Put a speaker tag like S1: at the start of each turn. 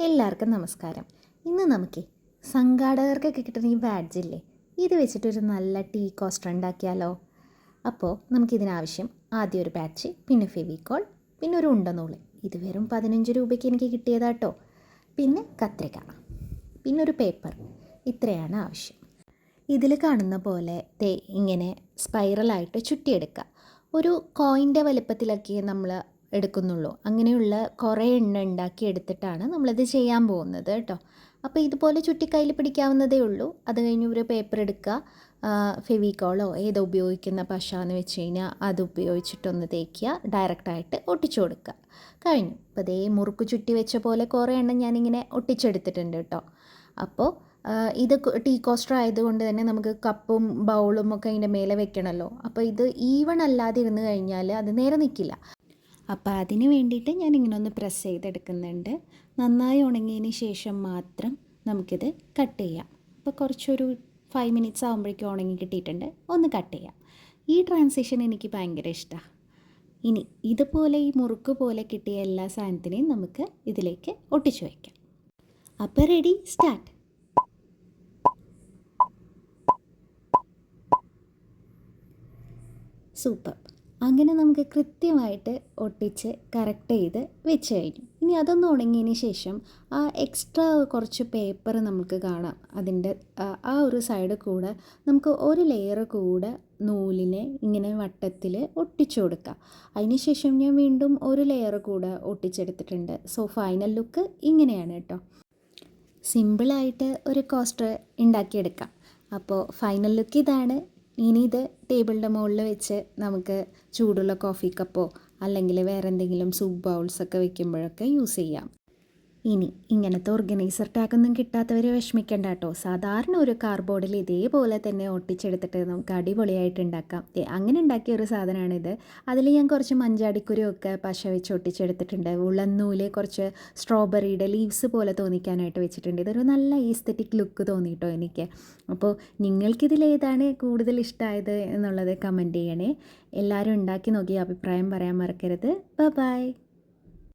S1: എല്ലാവർക്കും നമസ്കാരം. ഇന്ന് നമുക്ക് സംഘാടകർക്കൊക്കെ കിട്ടുന്ന ഈ ബാഡ്ജില്ലേ, ഇത് വെച്ചിട്ടൊരു നല്ല ടീ കോസ്റ്റർ ഉണ്ടാക്കിയാലോ. അപ്പോൾ നമുക്കിതിനാവശ്യം ആദ്യം ഒരു ബാഡ്ജ്, പിന്നെ ഫെവിക്കോൾ, പിന്നെ ഒരു ഉണ്ടനൂല്. ഇത് വെറും 15 രൂപയ്ക്ക് എനിക്ക് കിട്ടിയതാട്ടോ. പിന്നെ കത്രിക, പിന്നെ ഒരു പേപ്പർ. ഇത്രയാണ് ആവശ്യം. ഇതിൽ കാണുന്ന പോലെ ഇങ്ങനെ സ്പൈറലായിട്ട് ചുറ്റിയെടുക്കുക. ഒരു കോയിൻ്റെ വലുപ്പത്തിലൊക്കെ നമ്മൾ എടുക്കുന്നുള്ളൂ. അങ്ങനെയുള്ള കുറേ എണ്ണ ഉണ്ടാക്കി എടുത്തിട്ടാണ് നമ്മളിത് ചെയ്യാൻ പോകുന്നത് കേട്ടോ. അപ്പോൾ ഇതുപോലെ ചുറ്റി കയ്യിൽ പിടിക്കാവുന്നതേ ഉള്ളൂ. അത് കഴിഞ്ഞ് ഒരു പേപ്പർ എടുക്കുക, ഫെവിക്കോളോ ഏതോ ഉപയോഗിക്കുന്ന പശ എന്ന് വെച്ച് കഴിഞ്ഞാൽ അത് ഉപയോഗിച്ചിട്ടൊന്ന് തേക്കുക, ഡയറക്റ്റായിട്ട് ഒട്ടിച്ചു കൊടുക്കുക. കഴിഞ്ഞു. അപ്പോൾ അതേ മുറുക്ക് ചുറ്റി വെച്ച പോലെ കുറേ എണ്ണം ഞാനിങ്ങനെ ഒട്ടിച്ചെടുത്തിട്ടുണ്ട് കേട്ടോ. അപ്പോൾ ഇത് ടീ കോസ്റ്റർ ആയതുകൊണ്ട് തന്നെ നമുക്ക് കപ്പും ബൗളും ഒക്കെ അതിൻ്റെ മേലെ വെക്കണമല്ലോ. അപ്പോൾ ഇത് ഈവൺ അല്ലാതെ ഇരുന്ന് കഴിഞ്ഞാൽ അത് നേരെ നിൽക്കില്ല. അപ്പോൾ അതിന് വേണ്ടിയിട്ട് ഞാൻ ഇങ്ങനെ ഒന്ന് പ്രസ് ചെയ്തെടുക്കുന്നുണ്ട്. നന്നായി ഉണങ്ങിയതിന് ശേഷം മാത്രം നമുക്കിത് കട്ട് ചെയ്യാം. അപ്പോൾ കുറച്ചൊരു 5 മിനിറ്റ്സ് ആകുമ്പോഴേക്കും ഉണങ്ങി കിട്ടിയിട്ടുണ്ട്. ഒന്ന് കട്ട് ചെയ്യാം. ഈ ട്രാൻസിഷൻ എനിക്ക് ഭയങ്കര ഇഷ്ടമാണ്. ഇനി ഇതുപോലെ ഈ മുറുക്ക് പോലെ കിട്ടിയ എല്ലാ സാധനത്തിനെയും നമുക്ക് ഇതിലേക്ക് ഒട്ടിച്ചു വയ്ക്കാം. അപ്പോൾ റെഡി, സ്റ്റാർട്ട്. സൂപ്പർ. അങ്ങനെ നമുക്ക് കൃത്യമായിട്ട് ഒട്ടിച്ച് കറക്റ്റ് ചെയ്ത് വെച്ച് കഴിഞ്ഞു. ഇനി അതൊന്ന് ഉണങ്ങിയതിന് ശേഷം ആ എക്സ്ട്രാ കുറച്ച് പേപ്പർ നമുക്ക് കാണാം. അതിൻ്റെ ആ ഒരു സൈഡ് കൂടെ നമുക്ക് ഒരു ലെയർ കൂടെ നൂലിനെ ഇങ്ങനെ വട്ടത്തിൽ ഒട്ടിച്ചു കൊടുക്കാം. അതിന് ശേഷം ഞാൻ വീണ്ടും ഒരു ലെയർ കൂടെ ഒട്ടിച്ചെടുത്തിട്ടുണ്ട്. സോ ഫൈനൽ ലുക്ക് ഇങ്ങനെയാണ് കേട്ടോ. സിമ്പിളായിട്ട് ഒരു കോസ്റ്റർ ഉണ്ടാക്കിയെടുക്കാം. അപ്പോൾ ഫൈനൽ ലുക്ക് ഇതാണ്. ഇനി ഇത് ടേബിളിൻ്റെ മുകളിൽ വെച്ച് നമുക്ക് ചൂടുള്ള കോഫി കപ്പോ അല്ലെങ്കിൽ വേറെ എന്തെങ്കിലും സൂപ്പ് ബൗൾസൊക്കെ വെക്കുമ്പോഴൊക്കെ യൂസ് ചെയ്യാം. ഇനി ഇങ്ങനത്തെ ഓർഗനൈസർ ടാഗൊന്നും കിട്ടാത്തവർ വിഷമിക്കേണ്ട കേട്ടോ. സാധാരണ ഒരു കാർഡ്ബോർഡിൽ ഇതേപോലെ തന്നെ ഒട്ടിച്ചെടുത്തിട്ട് നമുക്ക് അടിപൊളിയായിട്ട് ഉണ്ടാക്കാം. അങ്ങനെ ഉണ്ടാക്കിയ ഒരു സാധനമാണിത്. അതിൽ ഞാൻ കുറച്ച് മഞ്ചാടിക്കുരുവൊക്കെ പശ വെച്ച് ഒട്ടിച്ചെടുത്തിട്ടുണ്ട്. ഉളന്നൂല് കുറച്ച് സ്ട്രോബെറിയുടെ ലീവ്സ് പോലെ തോന്നിക്കാനായിട്ട് വെച്ചിട്ടുണ്ട്. ഇതൊരു നല്ല ഈസ്തെറ്റിക് ലുക്ക് തോന്നിയിട്ടോ എനിക്ക്. അപ്പോൾ നിങ്ങൾക്കിതിലേതാണ് കൂടുതൽ ഇഷ്ടമായത് എന്നുള്ളത് കമൻറ്റ് ചെയ്യണേ. എല്ലാവരും ഉണ്ടാക്കി നോക്കി അഭിപ്രായം പറയാൻ മറക്കരുത്. ബൈ.